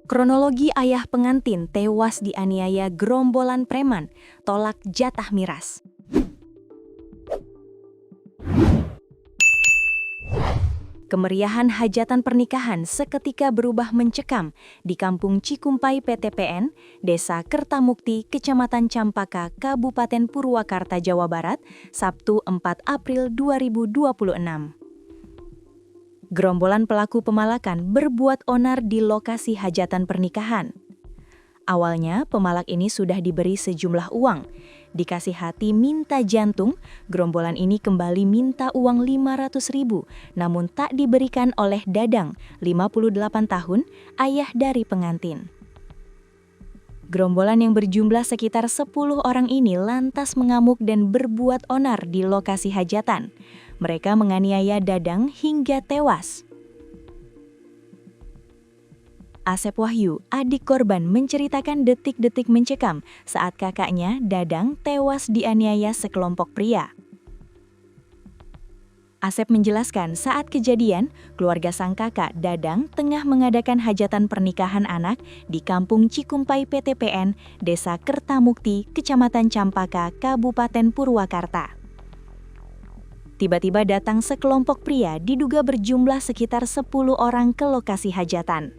Kronologi ayah pengantin tewas dianiaya gerombolan preman, tolak jatah miras. Kemeriahan hajatan pernikahan seketika berubah mencekam di Kampung Cikumpai PTPN, Desa Kertamukti, Kecamatan Campaka, Kabupaten Purwakarta, Jawa Barat, Sabtu 4 April 2026. Gerombolan pelaku pemalakan berbuat onar di lokasi hajatan pernikahan. Awalnya, pemalak ini sudah diberi sejumlah uang. Dikasih hati minta jantung, gerombolan ini kembali minta uang 500.000, namun tak diberikan oleh Dadang, 58 tahun, ayah dari pengantin. Gerombolan yang berjumlah sekitar 10 orang ini lantas mengamuk dan berbuat onar di lokasi hajatan. Mereka menganiaya Dadang hingga tewas. Asep Wahyu, adik korban, menceritakan detik-detik mencekam saat kakaknya, Dadang, tewas dianiaya sekelompok pria. Asep menjelaskan saat kejadian, keluarga sang kakak, Dadang, tengah mengadakan hajatan pernikahan anak di Kampung Cikumpai PTPN, Desa Kertamukti, Kecamatan Campaka, Kabupaten Purwakarta. Tiba-tiba datang sekelompok pria diduga berjumlah sekitar 10 orang ke lokasi hajatan.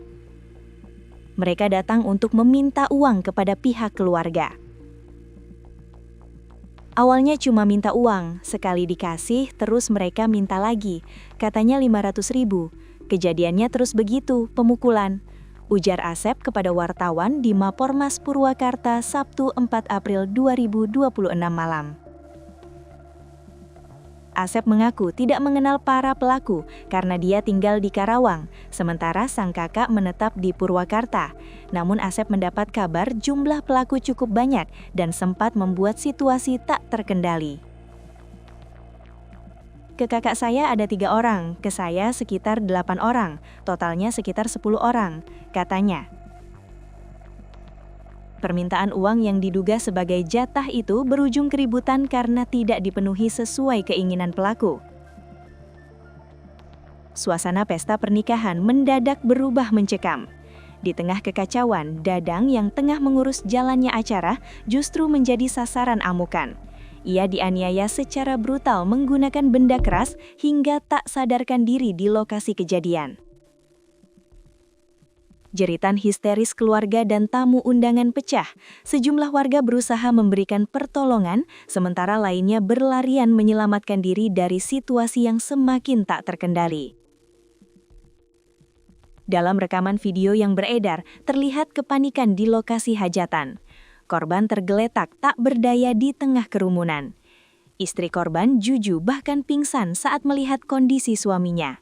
Mereka datang untuk meminta uang kepada pihak keluarga. Awalnya cuma minta uang, sekali dikasih terus mereka minta lagi, katanya 500.000. Kejadiannya terus begitu, pemukulan. Ujar Asep kepada wartawan di Mapormas Purwakarta Sabtu 4 April 2026 malam. Asep mengaku tidak mengenal para pelaku karena dia tinggal di Karawang, sementara sang kakak menetap di Purwakarta. Namun Asep mendapat kabar jumlah pelaku cukup banyak dan sempat membuat situasi tak terkendali. Ke kakak saya ada 3 orang, ke saya sekitar 8 orang, totalnya sekitar 10 orang, katanya. Permintaan uang yang diduga sebagai jatah itu berujung keributan karena tidak dipenuhi sesuai keinginan pelaku. Suasana pesta pernikahan mendadak berubah mencekam. Di tengah kekacauan, Dadang yang tengah mengurus jalannya acara justru menjadi sasaran amukan. Ia dianiaya secara brutal menggunakan benda keras hingga tak sadarkan diri di lokasi kejadian. Jeritan histeris keluarga dan tamu undangan pecah. Sejumlah warga berusaha memberikan pertolongan, sementara lainnya berlarian menyelamatkan diri dari situasi yang semakin tak terkendali. Dalam rekaman video yang beredar, terlihat kepanikan di lokasi hajatan. Korban tergeletak tak berdaya di tengah kerumunan. Istri korban, Juju, bahkan pingsan saat melihat kondisi suaminya.